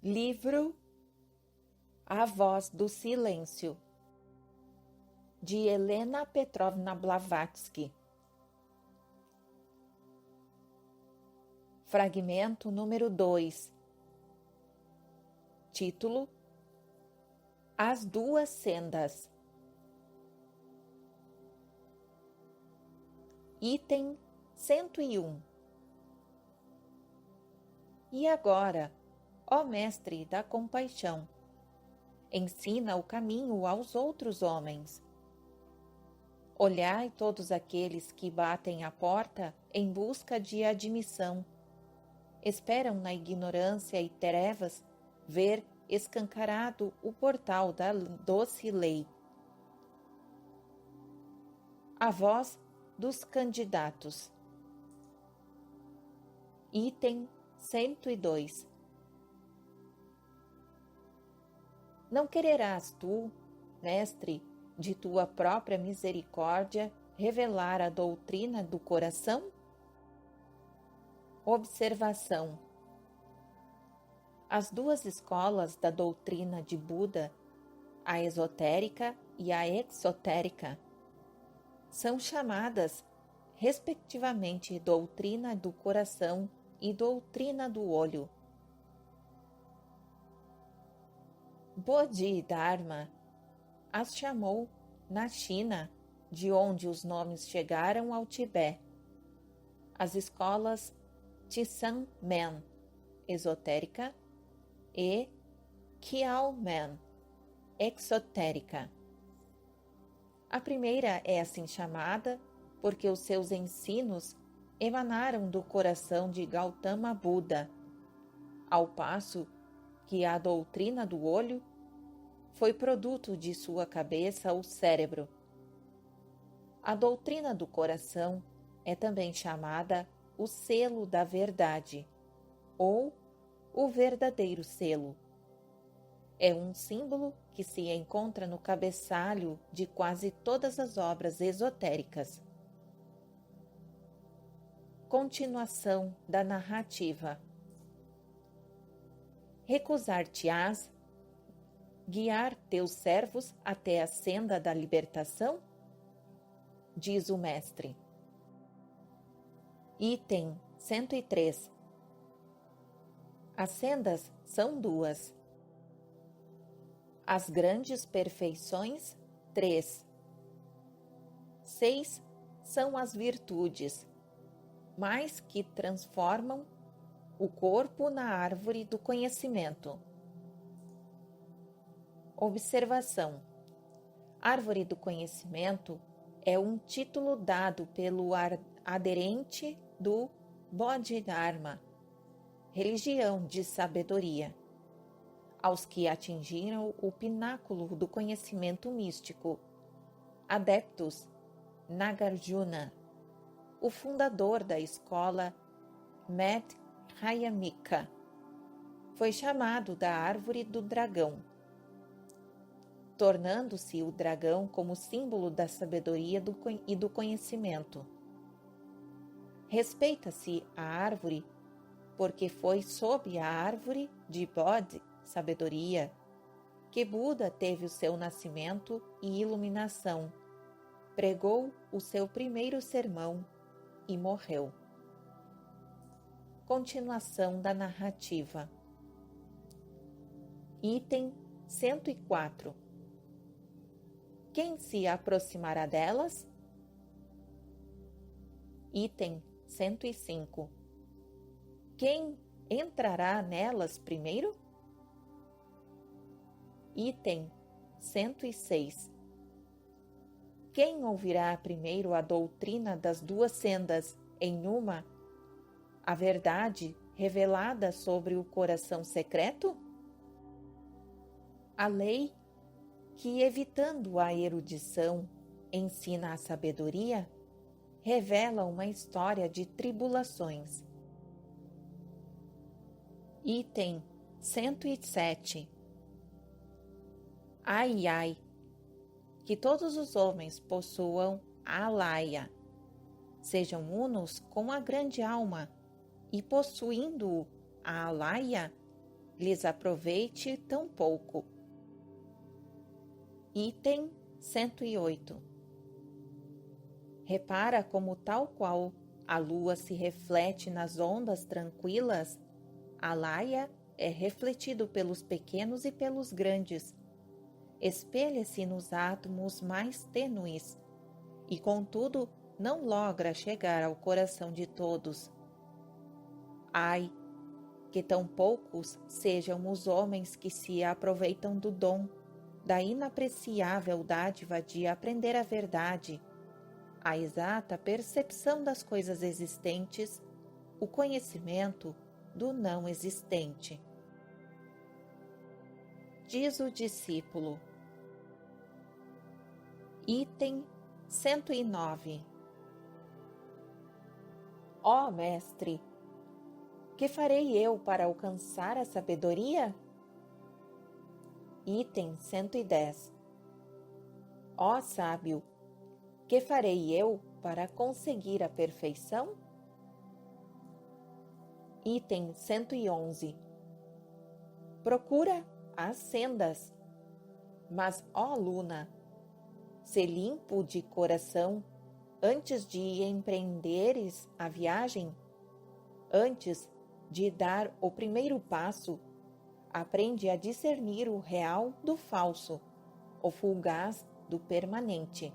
Livro A Voz do Silêncio, de Helena Petrovna Blavatsky. Fragmento número 2. Título: As Duas Sendas. Item 101. E agora, ó Mestre da compaixão, ensina o caminho aos outros homens. Olhai todos aqueles que batem à porta em busca de admissão. Esperam na ignorância e trevas ver escancarado o portal da doce lei. A voz dos candidatos. Item 102. Não quererás tu, mestre, de tua própria misericórdia, revelar a doutrina do coração? Observação: as duas escolas da doutrina de Buda, a esotérica e a exotérica, são chamadas, respectivamente, doutrina do coração e doutrina do olho. Bodhidharma as chamou na China, de onde os nomes chegaram ao Tibete, as escolas Tizan-men, esotérica, e Qiao-men, exotérica. A primeira é assim chamada porque os seus ensinos emanaram do coração de Gautama Buda, ao passo que a doutrina do olho foi produto de sua cabeça ou cérebro. A doutrina do coração é também chamada o selo da verdade, ou o verdadeiro selo. É um símbolo que se encontra no cabeçalho de quase todas as obras esotéricas. Continuação da narrativa. Recusar-te-ás guiar teus servos até a senda da libertação? Diz o mestre. Item 103. As sendas são duas. As grandes perfeições, 3. 6 são as virtudes, mais que transformam o corpo na árvore do conhecimento. Observação: árvore do conhecimento é um título dado pelo aderente do Bodhidharma, religião de sabedoria, aos que atingiram o pináculo do conhecimento místico, adeptos Nagarjuna, o fundador da escola Madhyamika, foi chamado da árvore do dragão, tornando-se o dragão como símbolo da sabedoria e do conhecimento. Respeita-se a árvore porque foi sob a árvore de Bodhi, sabedoria, que Buda teve o seu nascimento e iluminação, pregou o seu primeiro sermão e morreu. Continuação da narrativa. Item 104. Quem se aproximará delas? Item 105. Quem entrará nelas primeiro? Item 106. Quem ouvirá primeiro a doutrina das duas sendas em uma, a verdade revelada sobre o coração secreto? A lei que, evitando a erudição, ensina a sabedoria, revela uma história de tribulações. Item 107. Ai, ai, que todos os homens possuam a alaya, sejam unos com a grande alma, e possuindo a alaya, lhes aproveite tão pouco. Item 108. Repara como, tal qual a lua se reflete nas ondas tranquilas, a laia é refletido pelos pequenos e pelos grandes. Espelha-se nos átomos mais tênues e, contudo, não logra chegar ao coração de todos. Ai, que tão poucos sejam os homens que se aproveitam do dom, da inapreciável dádiva de aprender a verdade, a exata percepção das coisas existentes, o conhecimento do não existente. Diz o discípulo. Item 109. Ó Mestre, que farei eu para alcançar a sabedoria? Item 110. Ó sábio, que farei eu para conseguir a perfeição? Item 111. Procura as sendas, mas, ó Luna, se limpo de coração antes de empreenderes a viagem, antes de dar o primeiro passo, aprende a discernir o real do falso, o fugaz do permanente.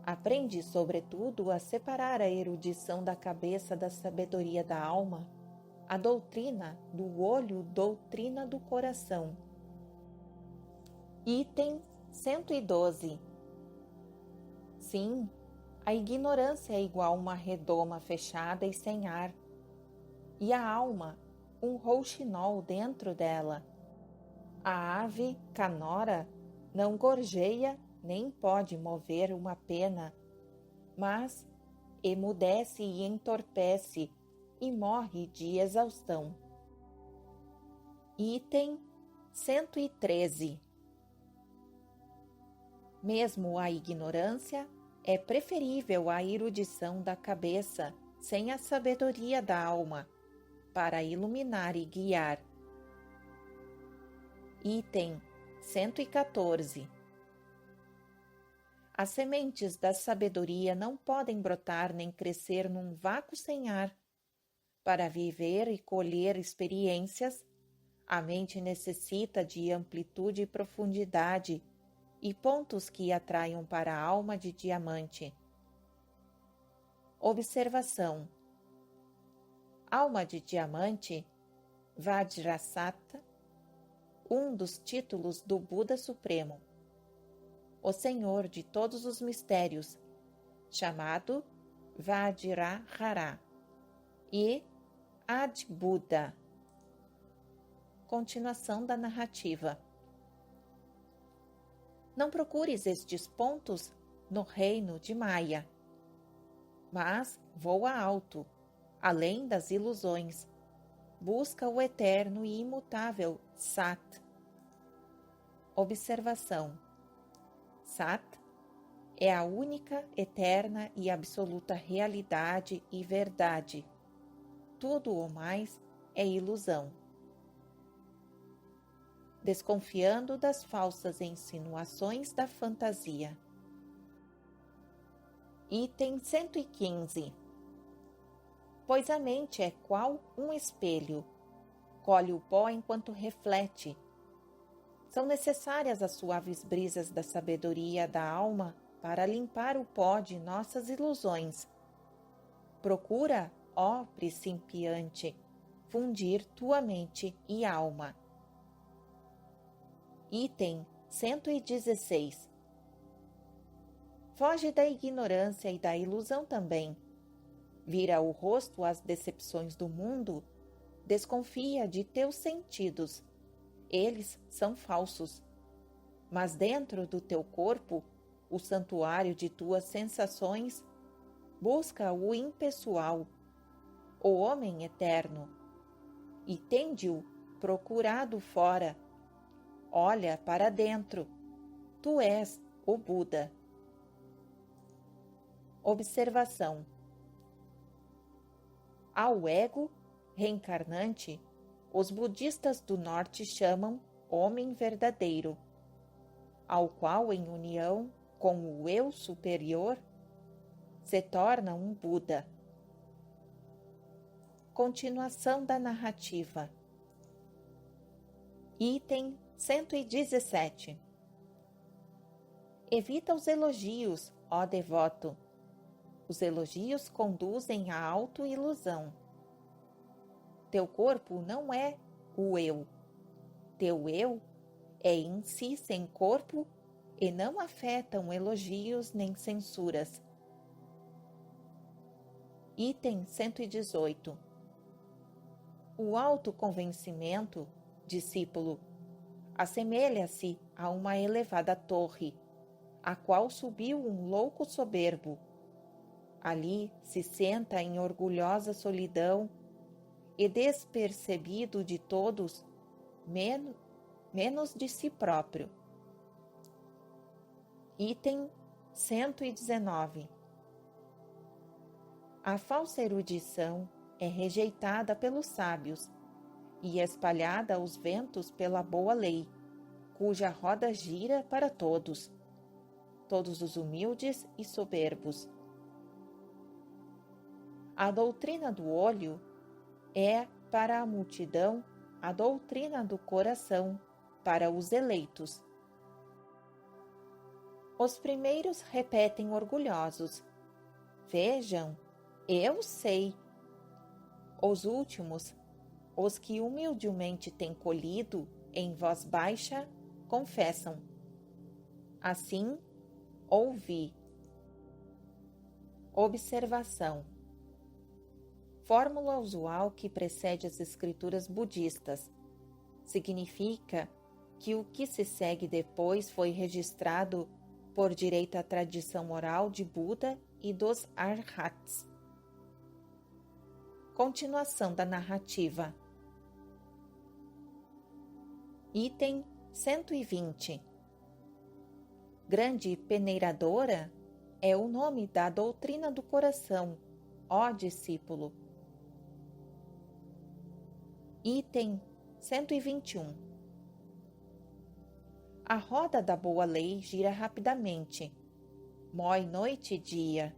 Aprende, sobretudo, a separar a erudição da cabeça da sabedoria da alma, a doutrina do olho, doutrina do coração. Item 112. Sim, a ignorância é igual uma redoma fechada e sem ar, e a alma, um rouxinol dentro dela. A ave canora não gorjeia nem pode mover uma pena, mas emudece e entorpece e morre de exaustão. Item 113. Mesmo a ignorância é preferível à erudição da cabeça sem a sabedoria da alma, para iluminar e guiar. Item 114. As sementes da sabedoria não podem brotar nem crescer num vácuo sem ar. Para viver e colher experiências, a mente necessita de amplitude e profundidade e pontos que atraiam para a alma de diamante. Observação: alma de diamante, Vajrasattva, um dos títulos do Buda Supremo, o Senhor de todos os mistérios, chamado Vajrahara, e Ad-Buddha. Continuação da narrativa. Não procures estes pontos no reino de Maya, mas voa alto, além das ilusões. Busca o eterno e imutável Sat. Observação: Sat é a única, eterna e absoluta realidade e verdade. Tudo o mais é ilusão. Desconfiando das falsas insinuações da fantasia. Item 115. Pois a mente é qual um espelho, colhe o pó enquanto reflete. São necessárias as suaves brisas da sabedoria da alma para limpar o pó de nossas ilusões. Procura, ó principiante, fundir tua mente e alma. Item 116. Foge da ignorância e da ilusão também. Vira o rosto às decepções do mundo, desconfia de teus sentidos. Eles são falsos. Mas dentro do teu corpo, o santuário de tuas sensações, busca o impessoal, o homem eterno, e tende-o procurado fora. Olha para dentro. Tu és o Buda. Observação: ao ego reencarnante, os budistas do norte chamam homem verdadeiro, ao qual, em união com o eu superior, se torna um Buda. Continuação da narrativa. Item 117. Evita os elogios, ó devoto. Os elogios conduzem à autoilusão. Teu corpo não é o eu. Teu eu é em si sem corpo e não afetam elogios nem censuras. Item 118. O autoconvencimento, discípulo, assemelha-se a uma elevada torre, a qual subiu um louco soberbo. Ali se senta em orgulhosa solidão e despercebido de todos, menos de si próprio. Item 119. A falsa erudição é rejeitada pelos sábios e espalhada aos ventos pela boa lei, cuja roda gira para todos os humildes e soberbos. A doutrina do olho é para a multidão a doutrina do coração para os eleitos. Os primeiros repetem orgulhosos: vejam, eu sei. Os últimos, os que humildemente têm colhido em voz baixa, confessam: assim ouvi. Observação. Fórmula usual que precede as escrituras budistas. Significa que o que se segue depois foi registrado por direito à tradição oral de Buda e dos Arhats. Continuação da narrativa. Item 120. Grande peneiradora é o nome da doutrina do coração, ó discípulo. Item 121. A roda da boa lei gira rapidamente, mói noite e dia,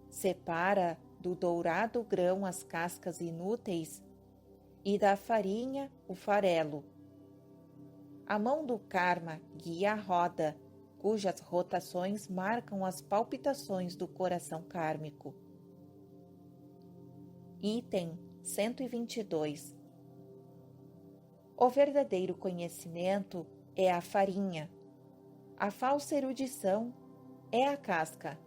separa do dourado grão as cascas inúteis e da farinha o farelo. A mão do karma guia a roda, cujas rotações marcam as palpitações do coração kármico. Item 122. O verdadeiro conhecimento é a farinha. A falsa erudição é a casca.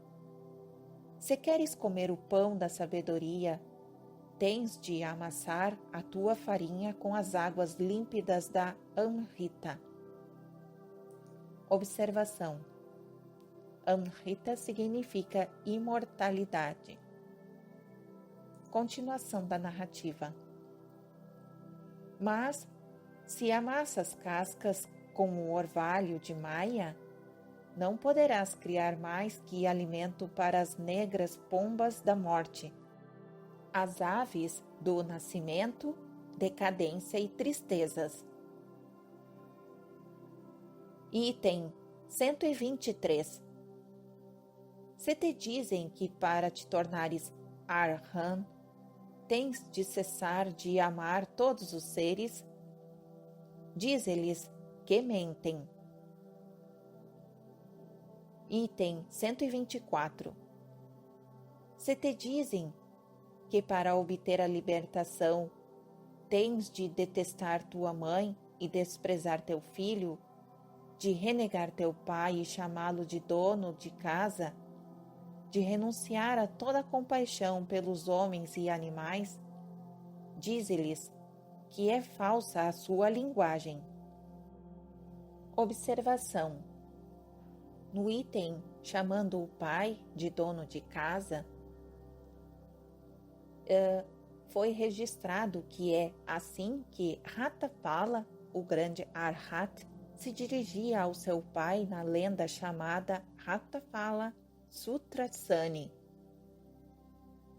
Se queres comer o pão da sabedoria, tens de amassar a tua farinha com as águas límpidas da Amrita. Observação. Amrita significa imortalidade. Continuação da narrativa. Mas, se amassas cascas com o orvalho de Maya, não poderás criar mais que alimento para as negras pombas da morte, as aves do nascimento, decadência e tristezas. Item 123. Se te dizem que para te tornares Arhan, tens de cessar de amar todos os seres, dize-lhes que mentem. Item 124. Se te dizem que para obter a libertação tens de detestar tua mãe e desprezar teu filho, de renegar teu pai e chamá-lo de dono de casa, de renunciar a toda compaixão pelos homens e animais, dize-lhes que é falsa a sua linguagem. Observação. No item chamando o pai de dono de casa, foi registrado que é assim que Ratapala, o grande Arhat, se dirigia ao seu pai na lenda chamada Ratapala Sutrasani.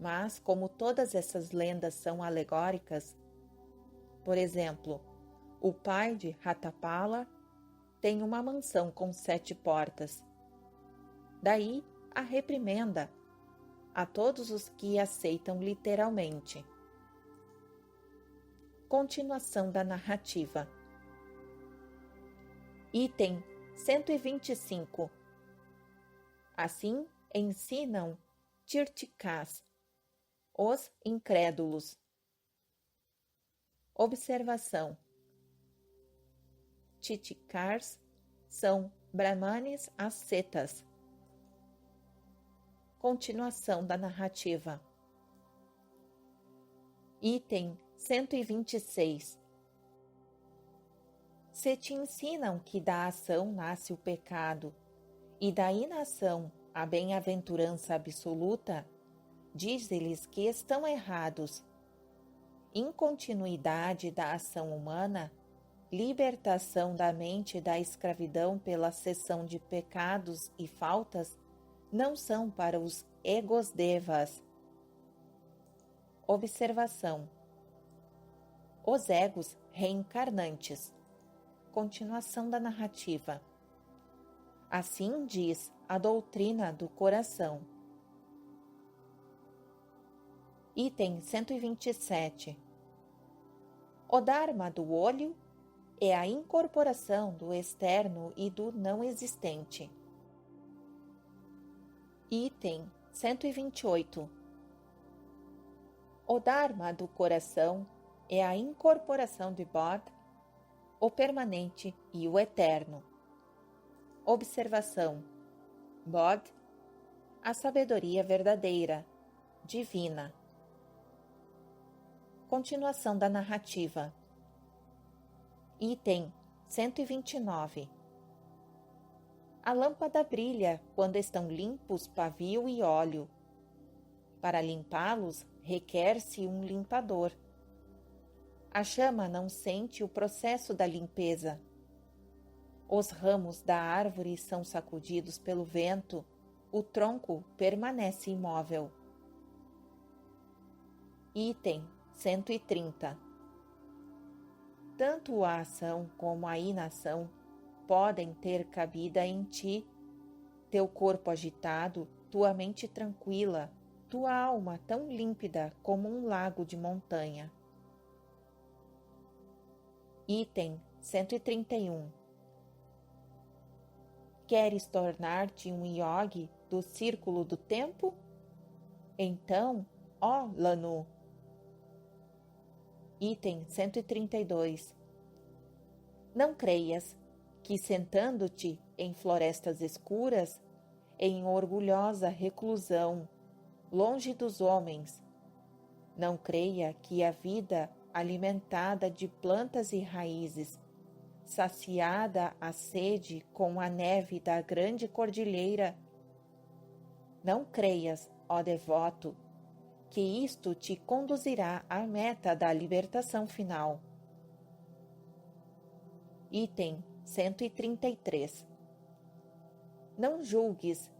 Mas, como todas essas lendas são alegóricas, Por exemplo, o pai de Ratapala tem uma mansão com 7 portas. Daí a reprimenda a todos os que aceitam literalmente. Continuação da narrativa. Item 125. Assim ensinam Tirticás, os incrédulos. Observação. Tirticars são brahmanes ascetas. Continuação da narrativa. Item 126. Se te ensinam que da ação nasce o pecado e da inação a bem-aventurança absoluta, dize-lhes que estão errados. Incontinuidade da ação humana, libertação da mente da escravidão pela cessão de pecados e faltas, não são para os egos-devas. Observação. Os egos reencarnantes. Continuação da narrativa. Assim diz a doutrina do coração. Item 127. O Dharma do olho é a incorporação do externo e do não existente. Item 128. O Dharma do coração é a incorporação de Bodh, o permanente e o eterno. Observação. Bodh, a sabedoria verdadeira, divina. Continuação da narrativa. Item 129. A lâmpada brilha quando estão limpos pavio e óleo. Para limpá-los, requer-se um limpador. A chama não sente o processo da limpeza. Os ramos da árvore são sacudidos pelo vento, o tronco permanece imóvel. Item 130. Tanto a ação como a inação podem ter cabida em ti, teu corpo agitado, tua mente tranquila, tua alma tão límpida como um lago de montanha. Item 131. Queres tornar-te um yogi do círculo do tempo? Então, ó Lanu. Item 132. Não creias que, sentando-te em florestas escuras, em orgulhosa reclusão, longe dos homens, não creia que a vida alimentada de plantas e raízes, saciada a sede com a neve da grande cordilheira, não creias, ó devoto, que isto te conduzirá à meta da libertação final. Item 133. Não julgues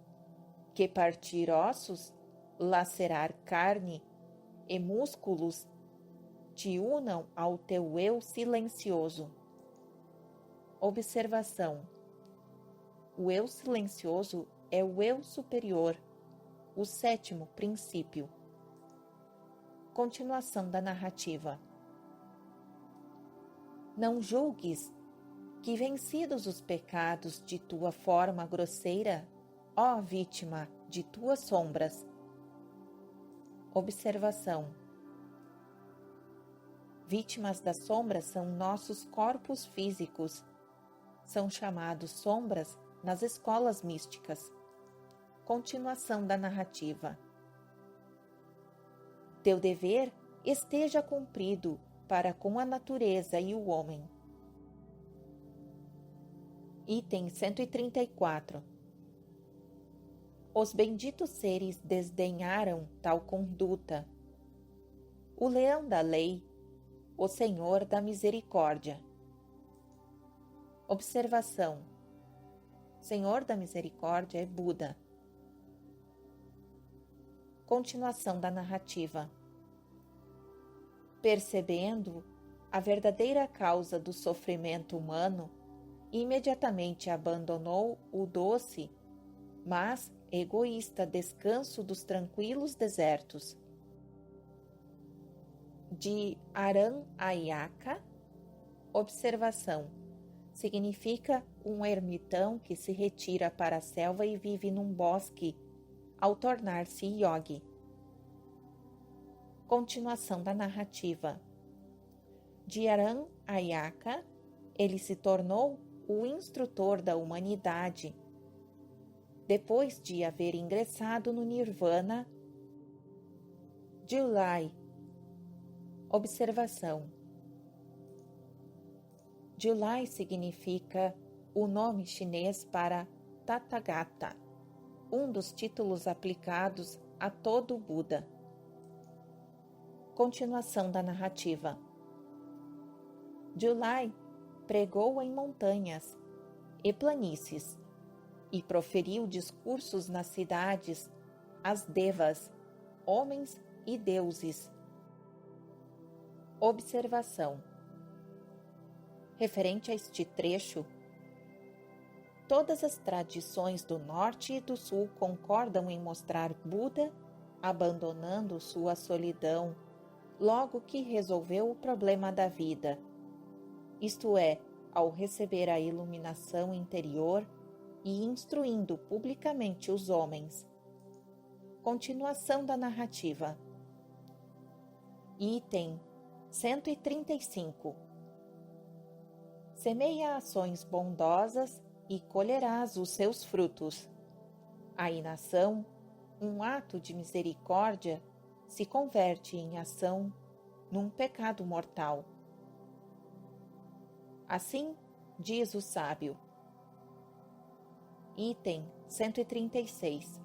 que partir ossos, lacerar carne e músculos te unam ao teu eu silencioso. Observação. O eu silencioso é o eu superior, o 7º princípio. Continuação da narrativa. Não julgues que, vencidos os pecados de tua forma grosseira, ó vítima de tuas sombras. Observação. Vítimas das sombras são nossos corpos físicos. São chamados sombras nas escolas místicas. Continuação da narrativa. Teu dever esteja cumprido para com a natureza e o homem. Item 134. Os benditos seres desdenharam tal conduta. O leão da lei, o Senhor da misericórdia. Observação. Senhor da misericórdia é Buda. Continuação da narrativa. Percebendo a verdadeira causa do sofrimento humano, imediatamente abandonou o doce, mas egoísta descanso dos tranquilos desertos. De Aram Ayaka, observação: significa um ermitão que se retira para a selva e vive num bosque ao tornar-se yogi. Continuação da narrativa. De Aram Ayaka, ele se tornou o instrutor da humanidade, depois de haver ingressado no Nirvana. Julai. Observação: Julai significa o nome chinês para Tathagata, um dos títulos aplicados a todo Buda. Continuação da narrativa. Julai pregou em montanhas e planícies e proferiu discursos nas cidades às devas, homens e deuses. Observação: referente a este trecho, todas as tradições do norte e do sul concordam em mostrar Buda abandonando sua solidão logo que resolveu o problema da vida, isto é, ao receber a iluminação interior e instruindo publicamente os homens. Continuação da narrativa. Item 135. Semeia ações bondosas e colherás os seus frutos. A inação, um ato de misericórdia, se converte em ação num pecado mortal. Assim diz o sábio. Item 136.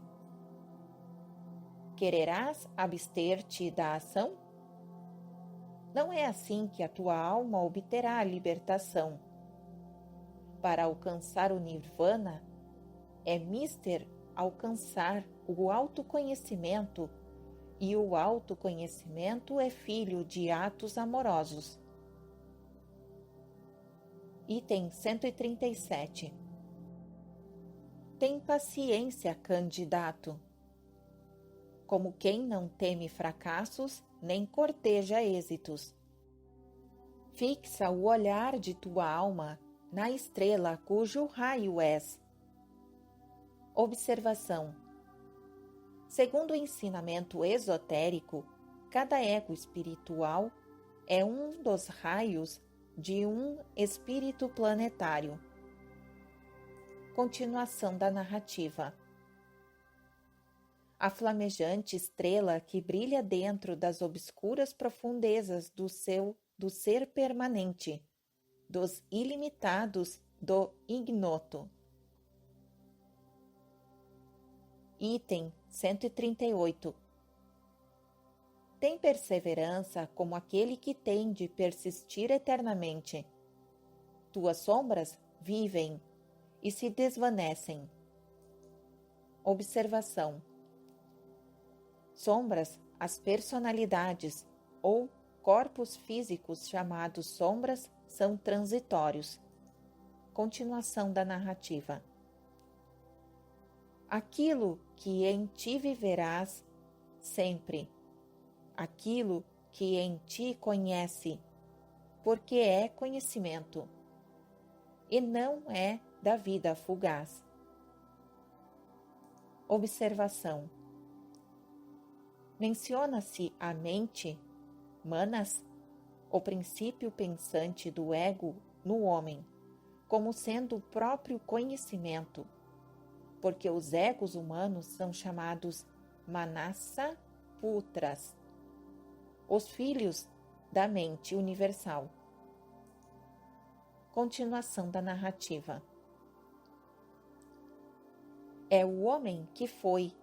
Quererás abster-te da ação? Não é assim que a tua alma obterá a libertação. Para alcançar o Nirvana, é mister alcançar o autoconhecimento, e o autoconhecimento é filho de atos amorosos. Item 137. Tem paciência, candidato. Como quem não teme fracassos, nem corteja êxitos. Fixa o olhar de tua alma na estrela cujo raio és. Observação: segundo o ensinamento esotérico, cada ego espiritual é um dos raios de um espírito planetário. Continuação da narrativa. A flamejante estrela que brilha dentro das obscuras profundezas do ser permanente, dos ilimitados do ignoto. Item 138. Tem perseverança como aquele que tem de persistir eternamente. Tuas sombras vivem e se desvanecem. Observação: sombras, as personalidades ou corpos físicos chamados sombras são transitórios. Continuação da narrativa. Aquilo que em ti viverás sempre, aquilo que em ti conhece, porque é conhecimento, e não é da vida fugaz. Observação: menciona-se a mente, manas, o princípio pensante do ego no homem, como sendo o próprio conhecimento, porque os egos humanos são chamados manasa putras, os filhos da mente universal. Continuação da narrativa. É o homem que foi,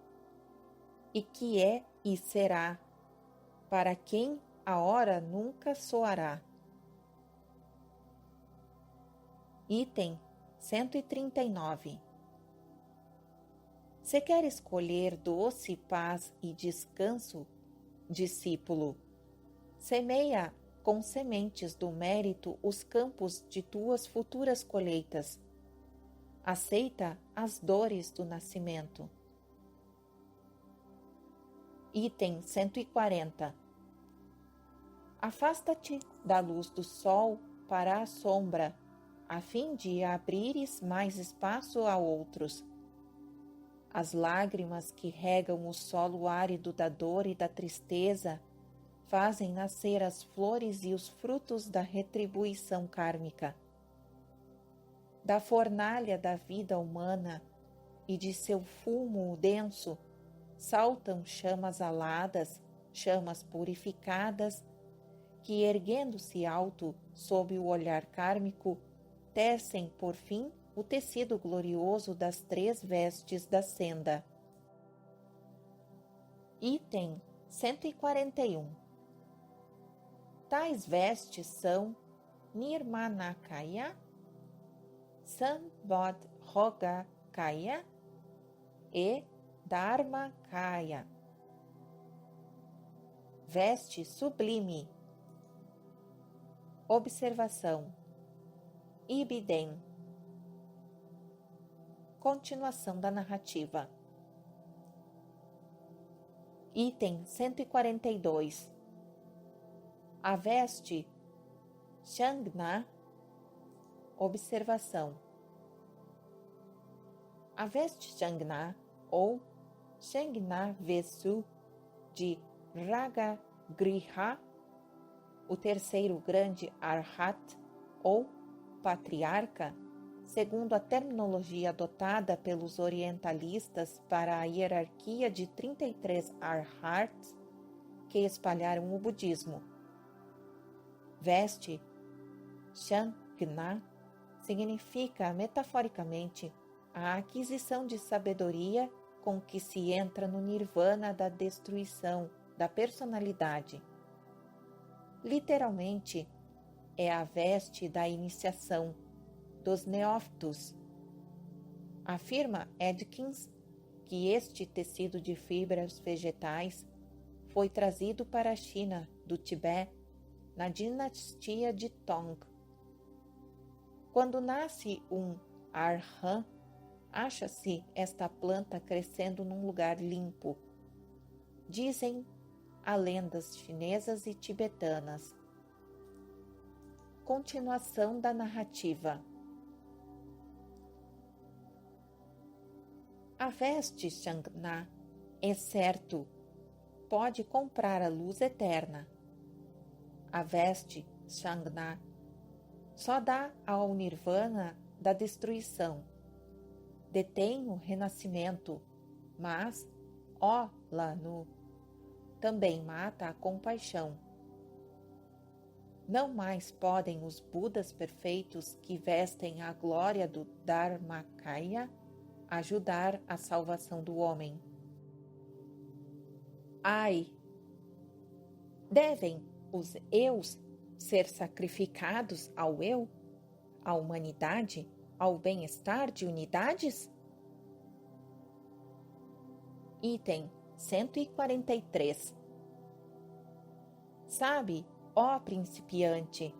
e que é e será, para quem a hora nunca soará. Item 139. Se quer escolher doce paz e descanso, discípulo, semeia com sementes do mérito os campos de tuas futuras colheitas. Aceita as dores do nascimento. Item 140. Afasta-te da luz do sol para a sombra, a fim de abrires mais espaço a outros. As lágrimas que regam o solo árido da dor e da tristeza fazem nascer as flores e os frutos da retribuição kármica. Da fornalha da vida humana e de seu fumo denso saltam chamas aladas, chamas purificadas, que, erguendo-se alto sob o olhar kármico, tecem, por fim, o tecido glorioso das 3 vestes da senda. Item 141. Tais vestes são Nirmanakaya, Sambodhogakaya e Dharmakaya. Veste sublime. Observação. Ibidem. Continuação da narrativa. Item 142. A veste Shangna. Observação. A veste Shangna ou Shangna Vesu de Ragagriha, o terceiro grande Arhat ou patriarca, segundo a terminologia adotada pelos orientalistas para a hierarquia de 33 Arhats que espalharam o budismo. Veste Shangna significa metaforicamente a aquisição de sabedoria com que se entra no nirvana da destruição da personalidade. Literalmente, é a veste da iniciação dos neófitos. Afirma Edkins que este tecido de fibras vegetais foi trazido para a China, do Tibete, na dinastia de Tong. Quando nasce um Arhan, acha-se esta planta crescendo num lugar limpo. Dizem a lendas chinesas e tibetanas. Continuação da narrativa. A veste Shangna, é certo, pode comprar a luz eterna. A veste Shangna só dá ao nirvana da destruição. Detém o renascimento, mas, ó Lanu, também mata a compaixão. Não mais podem os Budas perfeitos que vestem a glória do Dharmakaya ajudar a salvação do homem. Ai! Devem os eus ser sacrificados ao eu, à humanidade, ao bem-estar de unidades? Item 143. Sabe, ó principiante,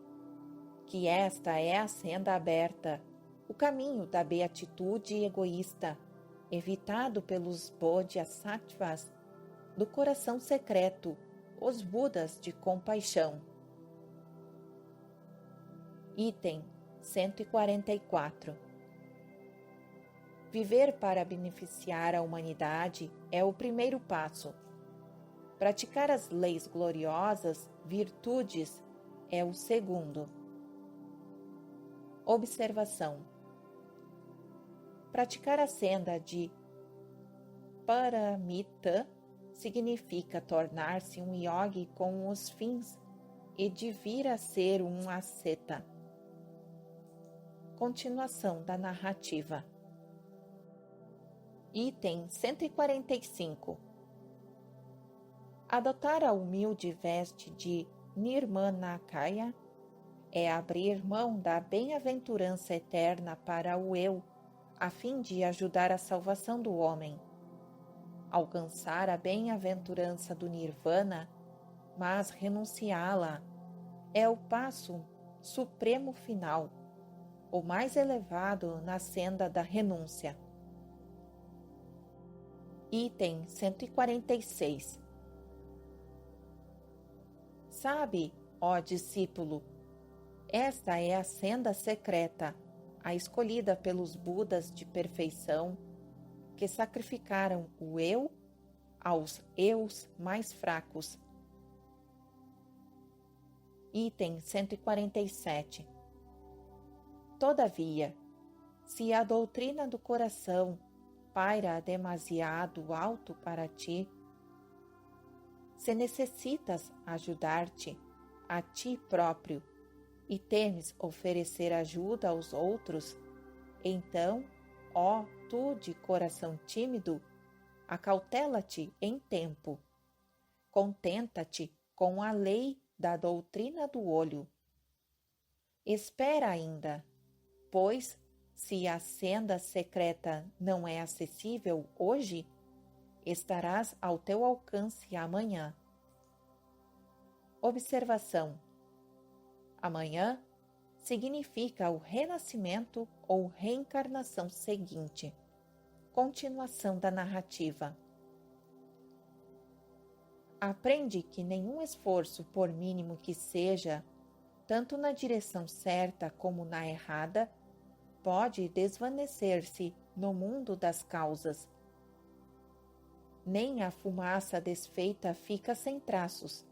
que esta é a senda aberta, o caminho da beatitude egoísta, evitado pelos bodhisattvas do coração secreto, os Budas de compaixão. Item 144. Viver para beneficiar a humanidade é o primeiro passo. Praticar as leis gloriosas, virtudes, é o segundo. Observação. Praticar a senda de Paramita significa tornar-se um yogi com os fins e de vir a ser um asceta. Continuação da narrativa. Item 145. Adotar a humilde veste de Nirmanakaya é abrir mão da bem-aventurança eterna para o eu, a fim de ajudar a salvação do homem. Alcançar a bem-aventurança do Nirvana, mas renunciá-la, é o passo supremo final, o mais elevado na senda da renúncia. Item 146. Sabe, ó discípulo, esta é a senda secreta, a escolhida pelos Budas de perfeição, que sacrificaram o eu aos eus mais fracos. Item 147. Todavia, se a doutrina do coração paira demasiado alto para ti, se necessitas ajudar-te a ti próprio e temes oferecer ajuda aos outros, então, ó tu de coração tímido, acautela-te em tempo. Contenta-te com a lei da doutrina do olho. Espera ainda, pois, se a senda secreta não é acessível hoje, estarás ao teu alcance amanhã. Observação: amanhã significa o renascimento ou reencarnação seguinte. Continuação da narrativa. Aprende que nenhum esforço, por mínimo que seja, tanto na direção certa como na errada, pode desvanecer-se no mundo das causas. Nem a fumaça desfeita fica sem traços.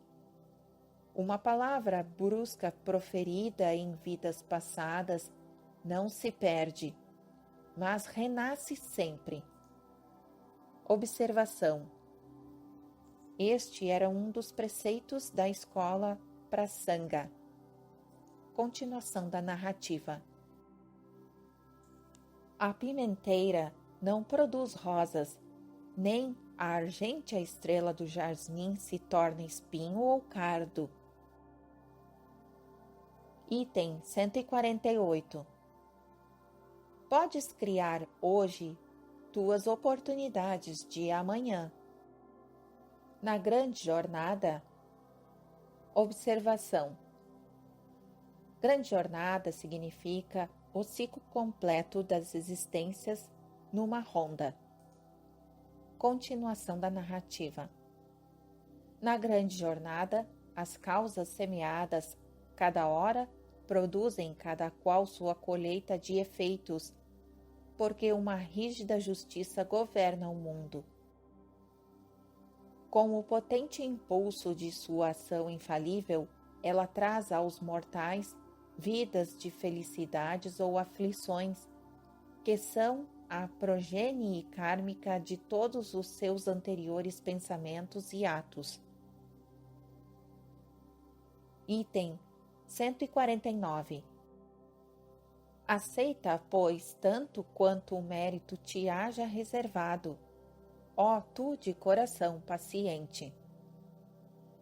Uma palavra brusca proferida em vidas passadas não se perde, mas renasce sempre. Observação: este era um dos preceitos da escola Prasanga. Continuação da narrativa. A pimenteira não produz rosas, nem a argêntea estrela do jasmim se torna espinho ou cardo. Item 148. Podes criar hoje tuas oportunidades de amanhã. Na grande jornada. Observação: grande jornada significa o ciclo completo das existências numa ronda. Continuação da narrativa. Na grande jornada, as causas semeadas cada hora produzem cada qual sua colheita de efeitos, porque uma rígida justiça governa o mundo. Com o potente impulso de sua ação infalível, ela traz aos mortais vidas de felicidades ou aflições, que são a progenie kármica de todos os seus anteriores pensamentos e atos. Item 149. Aceita, pois, tanto quanto o mérito te haja reservado, ó tu de coração paciente.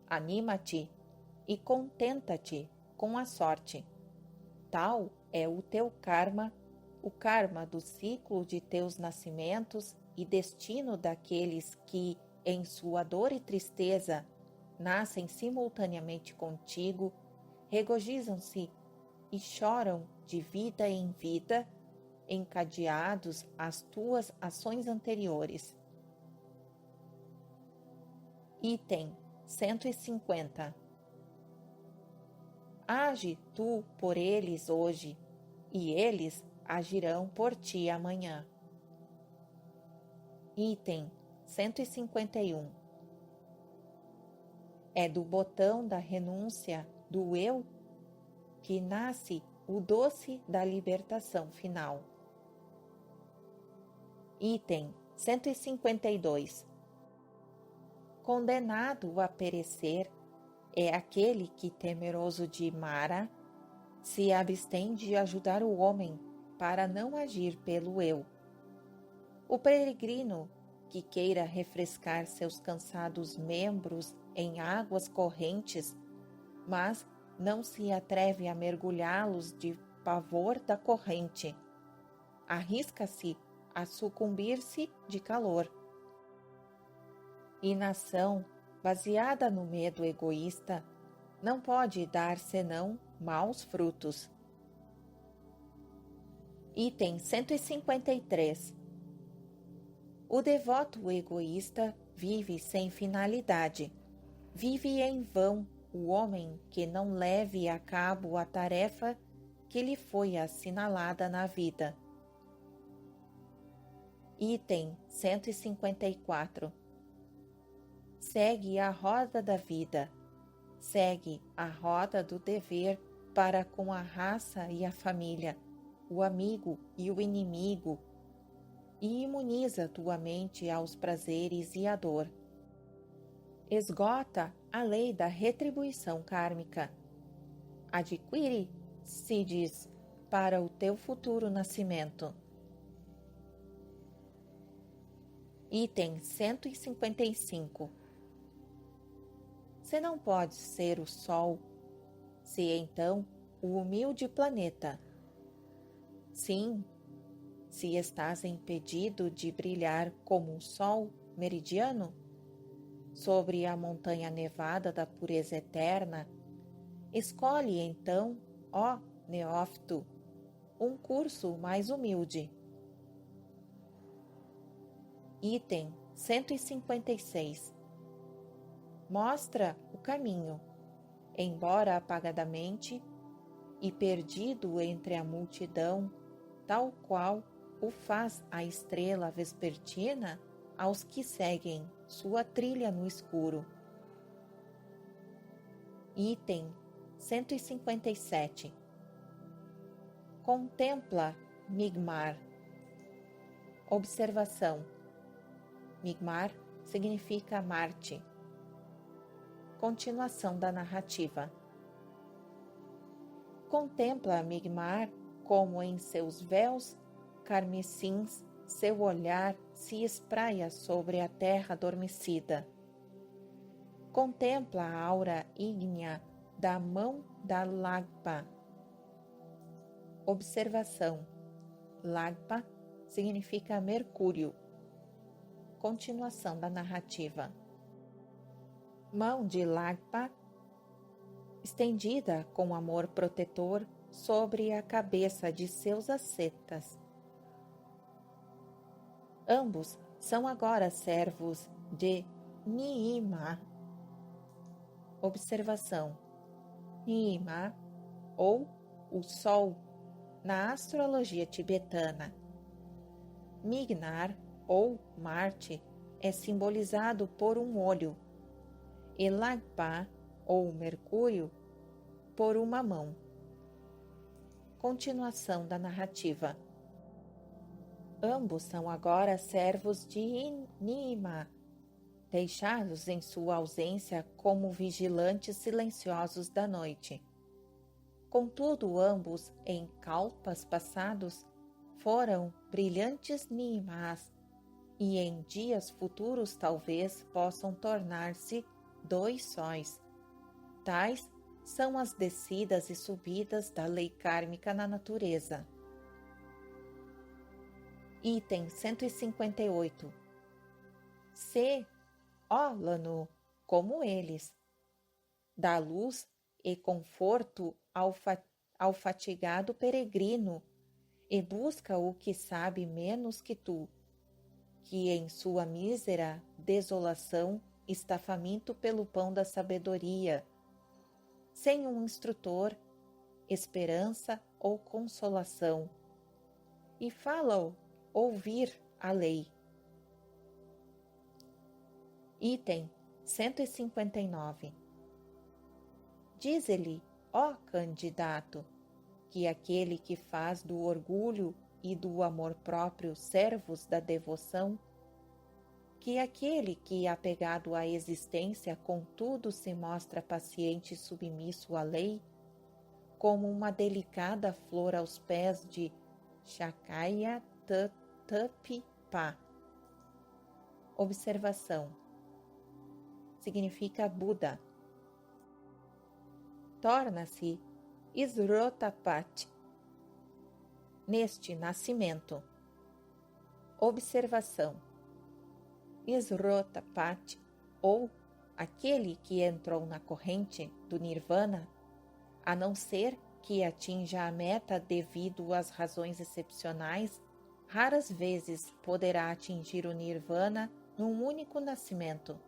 Anima-te e contenta-te com a sorte. Tal é o teu karma, o karma do ciclo de teus nascimentos e destino daqueles que, em sua dor e tristeza, nascem simultaneamente contigo, regozijam-se e choram de vida em vida, encadeados às tuas ações anteriores. Item 150. Age tu por eles hoje, e eles agirão por ti amanhã. Item 151. É do botão da renúncia do eu que nasce o doce da libertação final. Item 152. Condenado a perecer é aquele que, temeroso de Mara, se abstém de ajudar o homem para não agir pelo eu. O peregrino que queira refrescar seus cansados membros em águas correntes, mas não se atreve a mergulhá-los de pavor da corrente, arrisca-se a sucumbir-se de calor. Inação baseada no medo egoísta não pode dar senão maus frutos. Item 153. O devoto egoísta vive sem finalidade. Vive em vão o homem que não leve a cabo a tarefa que lhe foi assinalada na vida. Item 154. Segue a roda da vida. Segue a roda do dever para com a raça e a família, o amigo e o inimigo, e imuniza tua mente aos prazeres e à dor. Esgota a lei da retribuição kármica. Adquire, se diz, para o teu futuro nascimento. Item 155. Se não podes ser o Sol, se então o humilde planeta. Sim, se estás impedido de brilhar como um sol meridiano sobre a montanha nevada da pureza eterna, escolhe então, ó neófito, um curso mais humilde. Item 156. Mostra o caminho, embora apagadamente e perdido entre a multidão, tal qual o faz a estrela vespertina aos que seguem sua trilha no escuro. Item 157. Contempla Migmar. Observação. Migmar significa Marte. Continuação da narrativa. Contempla Migmar como em seus véus carmesins seu olhar se espraia sobre a terra adormecida. Contempla a aura ígnea da mão da Lagpa. Observação. Lagpa significa Mercúrio. Continuação da narrativa. Mão de Lagpa, estendida com amor protetor sobre a cabeça de seus ascetas. Ambos são agora servos de Nihima. Observação. Nihima, ou o Sol, na astrologia tibetana. Mignar, ou Marte, é simbolizado por um olho, e Lagpa, ou Mercúrio, por uma mão. Continuação da narrativa. Ambos são agora servos de Nihima, deixados em sua ausência como vigilantes silenciosos da noite. Contudo, ambos, em kalpas passados, foram brilhantes Nihimas, e em dias futuros talvez possam tornar-se dois sóis. Tais são as descidas e subidas da lei kármica na natureza. Item 158. Se, ó Lanu, como eles, dá luz e conforto ao fatigado peregrino e busca o que sabe menos que tu, que em sua mísera desolação está faminto pelo pão da sabedoria, sem um instrutor, esperança ou consolação, e fala-o ouvir a lei. Item 159. Diz-lhe, ó candidato, que aquele que faz do orgulho e do amor próprio servos da devoção, que aquele que, apegado à existência, contudo se mostra paciente e submisso à lei, como uma delicada flor aos pés de Shakya Tapipa. Observação. Significa Buda. Torna-se Srotapat neste nascimento. Observação. Srotapat, ou aquele que entrou na corrente do Nirvana, a não ser que atinja a meta devido às razões excepcionais, raras vezes poderá atingir o Nirvana num único nascimento.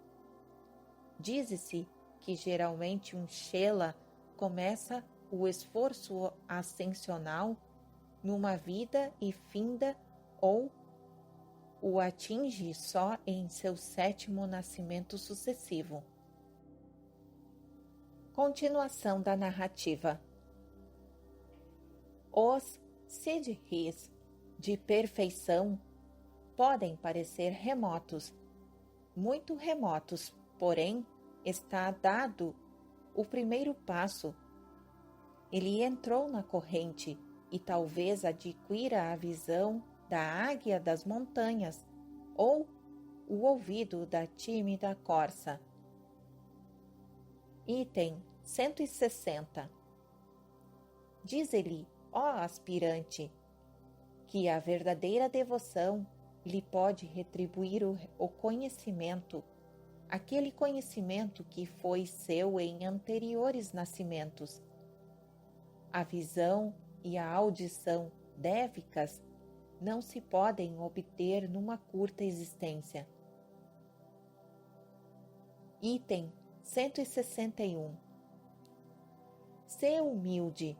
Diz-se que geralmente um Shela começa o esforço ascensional numa vida e finda ou o atinge só em seu 7º nascimento sucessivo. Continuação da narrativa. Os siddhis de perfeição podem parecer remotos, muito remotos, porém está dado o primeiro passo. Ele entrou na corrente e talvez adquira a visão da águia das montanhas ou o ouvido da tímida corça. Item 160. Diz-lhe, ó aspirante, que a verdadeira devoção lhe pode retribuir o conhecimento, aquele conhecimento que foi seu em anteriores nascimentos. A visão e a audição dévicas não se podem obter numa curta existência. Item 161. Sê humilde,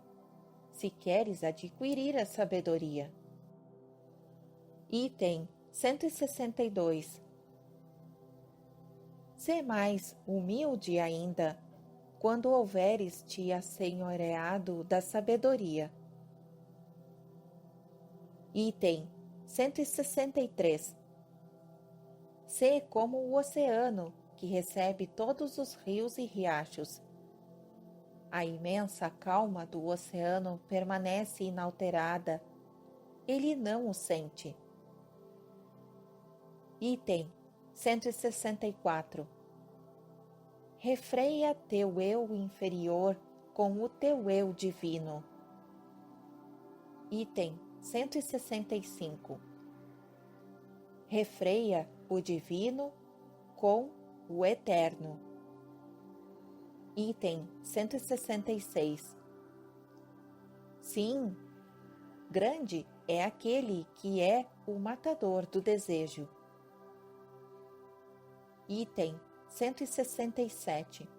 se queres adquirir a sabedoria. Item 162. Sê mais humilde ainda, quando houveres te assenhoreado da sabedoria. Item 163. Sê como o oceano, que recebe todos os rios e riachos. A imensa calma do oceano permanece inalterada. Ele não o sente. Item 164. Refreia teu eu inferior com o teu eu divino. Item 165. Refreia o divino com o eterno. Item 166. Sim, grande é aquele que é o matador do desejo. Item 167.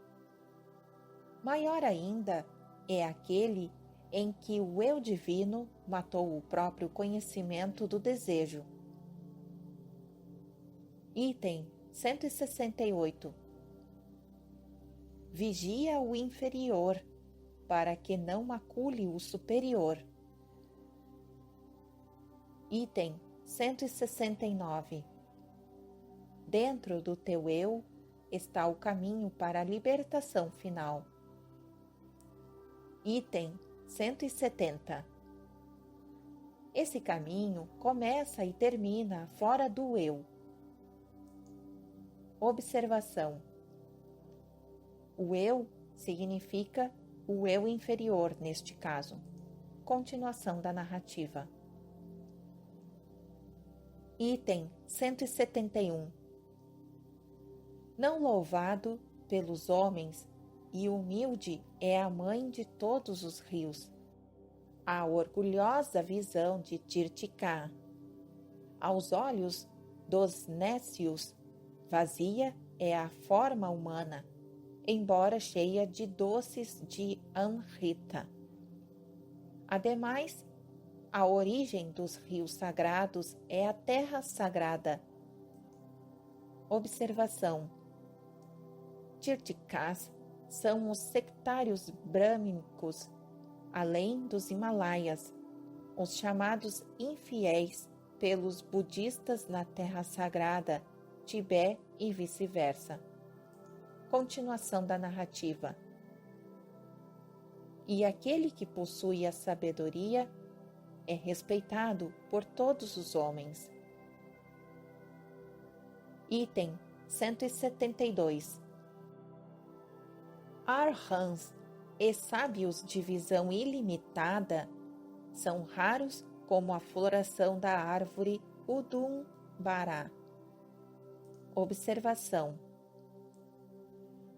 Maior ainda é aquele em que o eu divino matou o próprio conhecimento do desejo. Item 168. Vigia o inferior, para que não macule o superior. Item 169. Dentro do teu eu está o caminho para a libertação final. Item 170. Esse caminho começa e termina fora do eu. Observação. O eu significa o eu inferior neste caso. Continuação da narrativa. Item 171. Não louvado pelos homens e humilde é a mãe de todos os rios. A orgulhosa visão de Tirthiká. Aos olhos dos nécios, vazia é a forma humana, embora cheia de doces de Amrita. Ademais, a origem dos rios sagrados é a terra sagrada. Observação. Tirthikás são os sectários brâmicos, além dos Himalaias, os chamados infiéis pelos budistas na terra sagrada, Tibete e vice-versa. Continuação da narrativa. E aquele que possui a sabedoria é respeitado por todos os homens. Item 172. Arhans e sábios de visão ilimitada são raros como a floração da árvore Udum Bara. Observação.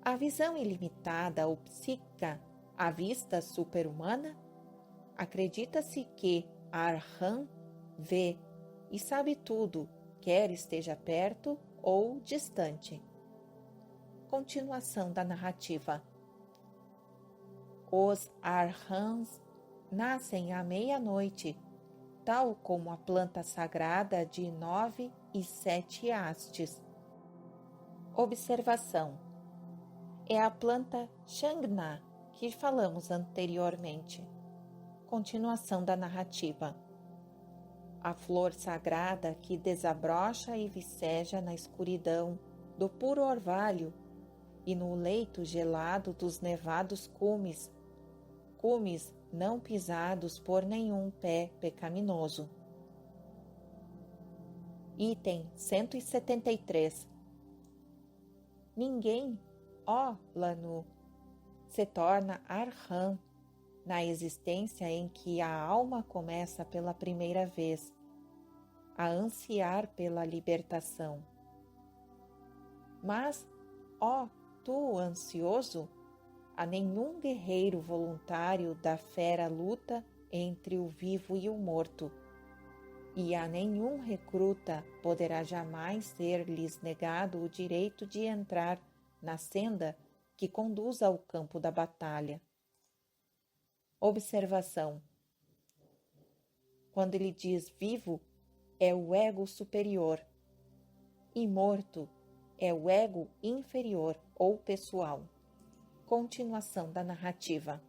A visão ilimitada ou psíquica, a vista super-humana? Acredita-se que Arhan vê e sabe tudo, quer esteja perto ou distante. Continuação da narrativa. Os Arhans nascem à meia-noite, tal como a planta sagrada de 9 e 7 hastes. Observação. É a planta Shangna que falamos anteriormente. Continuação da narrativa. A flor sagrada que desabrocha e viceja na escuridão do puro orvalho e no leito gelado dos nevados cumes não pisados por nenhum pé pecaminoso. Item 173. Ninguém, ó Lanu, se torna Arhan na existência em que a alma começa pela primeira vez a ansiar pela libertação. Mas, ó tu ansioso, a nenhum guerreiro voluntário da fera luta entre o vivo e o morto, e a nenhum recruta poderá jamais ser-lhes negado o direito de entrar na senda que conduz ao campo da batalha. Observação. Quando ele diz vivo, é o ego superior, e morto é o ego inferior ou pessoal. Continuação da narrativa.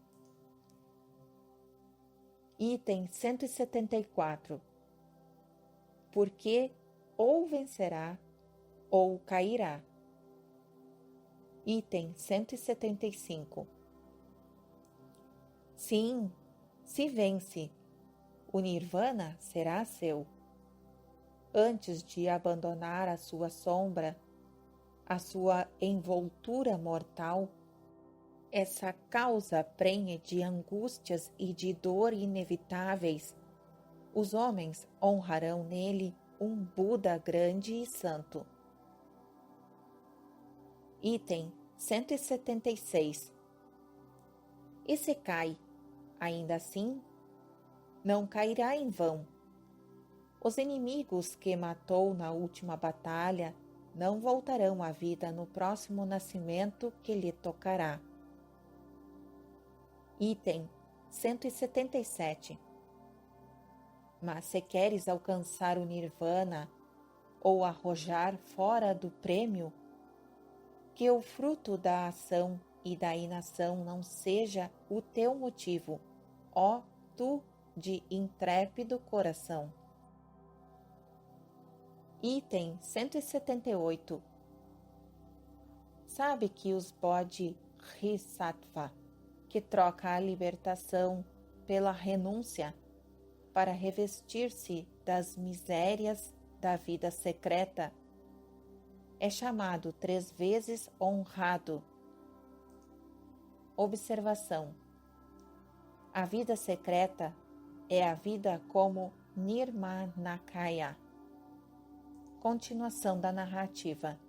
Item 174. Porque ou vencerá ou cairá. Item 175. Sim, se vence, o Nirvana será seu. Antes de abandonar a sua sombra, a sua envoltura mortal, essa causa prenhe de angústias e de dor inevitáveis, os homens honrarão nele um Buda grande e santo. Item 176. E se cai, ainda assim, não cairá em vão. Os inimigos que matou na última batalha não voltarão à vida no próximo nascimento que lhe tocará. Item 177. Mas se queres alcançar o Nirvana ou arrojar fora do prêmio, que o fruto da ação e da inação não seja o teu motivo, ó tu de intrépido coração. Item 178. Sabe que os Bodhisattva, que troca a libertação pela renúncia para revestir-se das misérias da vida secreta, é chamado 3 vezes honrado. Observação. A vida secreta é a vida como Nirmanakaya. Continuação da narrativa.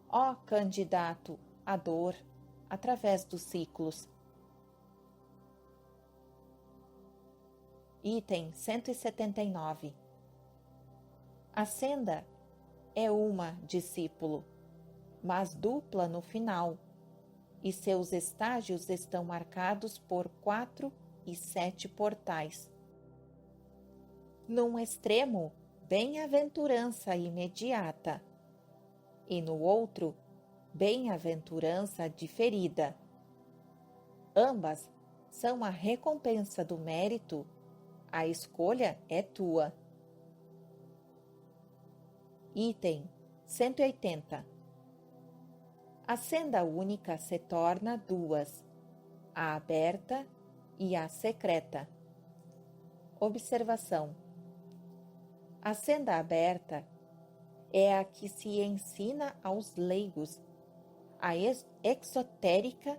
Ó candidato à dor através dos ciclos. Item 179. A senda é uma, discípulo, mas dupla no final, e seus estágios estão marcados por 4 e 7 portais. Num extremo, bem-aventurança imediata, e no outro, bem-aventurança diferida. Ambas são a recompensa do mérito, a escolha é tua. Item 180. A senda única se torna 2, a aberta e a secreta. Observação. A senda aberta é a que se ensina aos leigos, a exotérica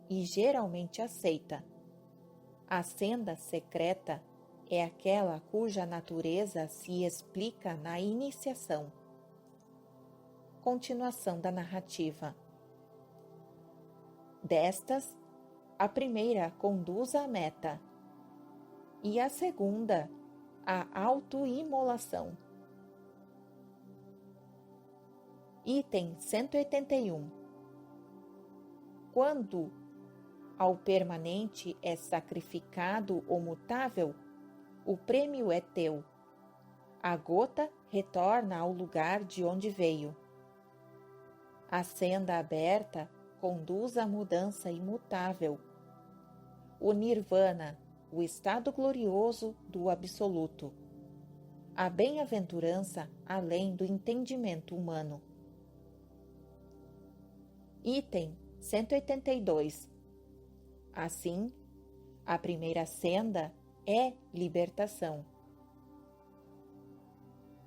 e geralmente aceita. A senda secreta é aquela cuja natureza se explica na iniciação. Continuação da narrativa. Destas, a primeira conduz à meta e a segunda à autoimolação. Item 181. Quando ao permanente é sacrificado o mutável, o prêmio é teu. A gota retorna ao lugar de onde veio. A senda aberta conduz à mudança imutável. O nirvana, o estado glorioso do absoluto. A bem-aventurança além do entendimento humano. Item 182. Assim, a primeira senda é libertação.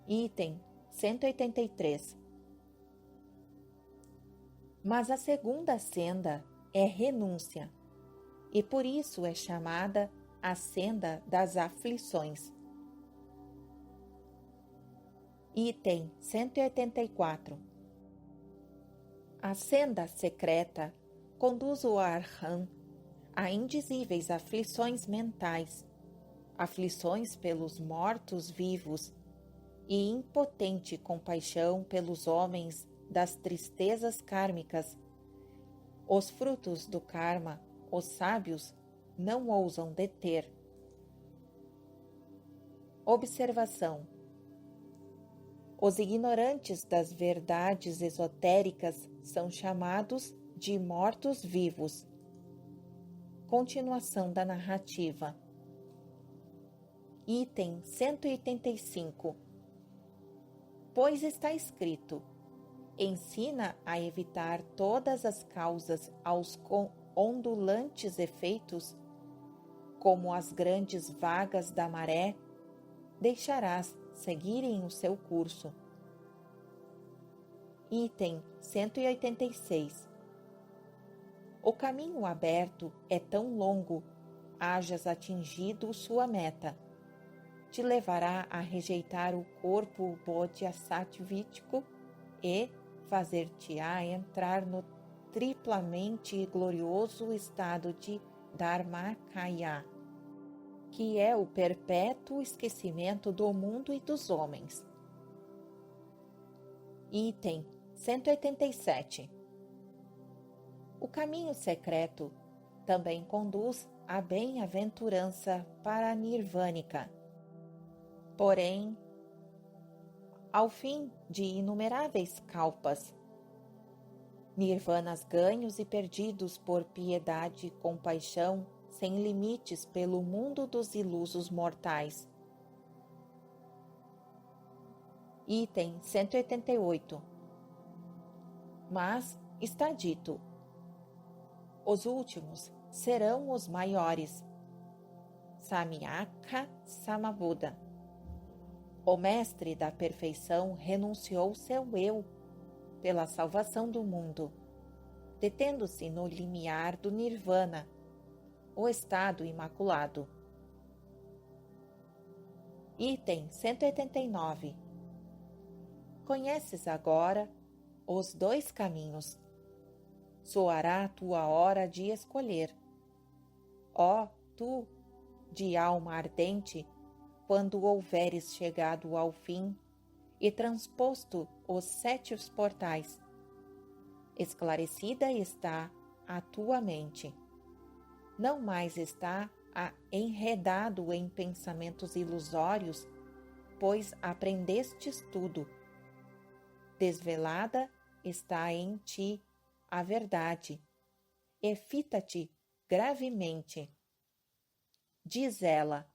Item 183. Mas a segunda senda é renúncia, e por isso é chamada a senda das aflições. Item 184. A senda secreta conduz o Arhan a indizíveis aflições mentais, aflições pelos mortos-vivos e impotente compaixão pelos homens das tristezas kármicas. Os frutos do karma, os sábios não ousam deter. Observação: os ignorantes das verdades esotéricas são chamados de mortos-vivos. Continuação da narrativa. Item 185. Pois está escrito: ensina a evitar todas as causas aos ondulantes efeitos, como as grandes vagas da maré, deixarás seguirem o seu curso. Item 186. O caminho aberto é tão longo, hajas atingido sua meta. Te levará a rejeitar o corpo bodhisattvítico e fazer-te-á entrar no triplamente glorioso estado de Dharmakaya, que é o perpétuo esquecimento do mundo e dos homens. Item 187. O caminho secreto também conduz à bem-aventurança paranirvânica. Porém, ao fim de inumeráveis kalpas, nirvanas ganhos e perdidos por piedade e compaixão sem limites pelo mundo dos ilusos mortais. Item 188. Mas está dito: os últimos serão os maiores. Samyaka Sambuddha. O mestre da perfeição renunciou seu eu pela salvação do mundo, detendo-se no limiar do nirvana, o estado imaculado. Item 189. Conheces agora os dois caminhos. Soará a tua hora de escolher. Ó, tu, de alma ardente, quando houveres chegado ao fim e transposto os 7 portais, esclarecida está a tua mente. Não mais está enredado em pensamentos ilusórios, pois aprendestes tudo. Desvelada está em ti a verdade, e fita-te gravemente. Diz ela.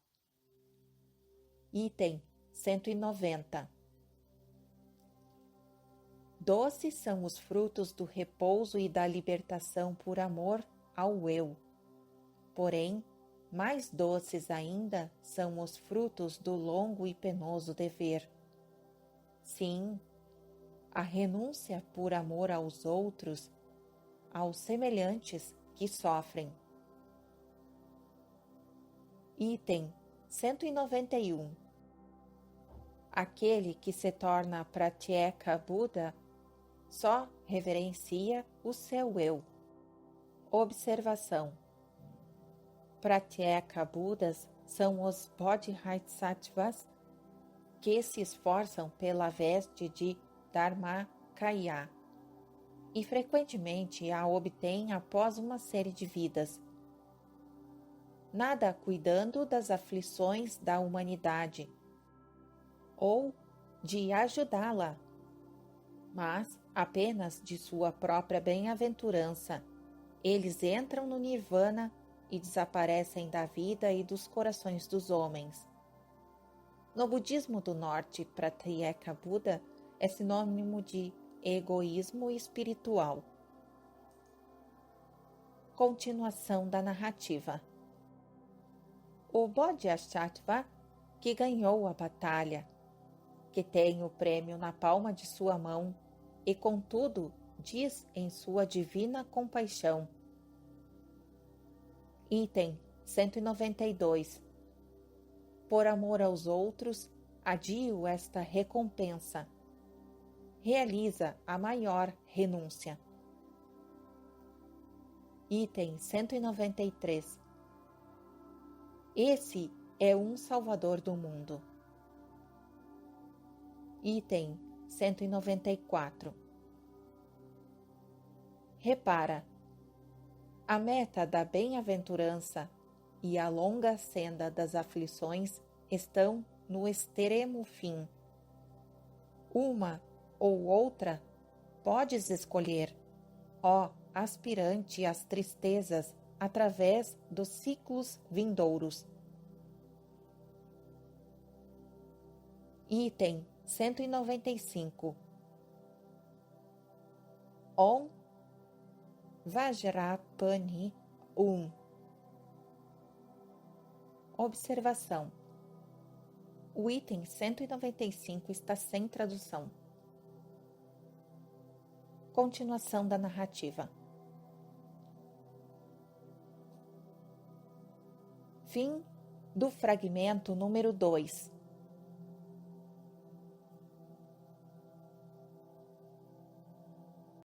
Item 190. Doces são os frutos do repouso e da libertação por amor ao eu. Porém, mais doces ainda são os frutos do longo e penoso dever. Sim, a renúncia por amor aos outros, aos semelhantes que sofrem. Item 191. Aquele que se torna pratyeka Buda só reverencia o seu eu. Observação: Pratyeka Budas são os Bodhisattvas que se esforçam pela veste de Dharmakaya e frequentemente a obtêm após uma série de vidas, nada cuidando das aflições da humanidade ou de ajudá-la, mas apenas de sua própria bem-aventurança. Eles entram no Nirvana e desaparecem da vida e dos corações dos homens. No budismo do norte, Pratyeka Buda é sinônimo de egoísmo espiritual. Continuação da narrativa. O Bodhisattva que ganhou a batalha, que tem o prêmio na palma de sua mão e, contudo, diz em sua divina compaixão. Item 192. Por amor aos outros, adio esta recompensa. Realiza a maior renúncia. Item 193. Esse é um Salvador do mundo. Item 194. Repara, a meta da bem-aventurança e a longa senda das aflições estão no extremo fim. Uma ou outra podes escolher, ó aspirante às tristezas através dos ciclos vindouros. Item 195. Om Vajrapani Observação: o item 195 está sem tradução. Continuação da narrativa. Fim do fragmento número 2.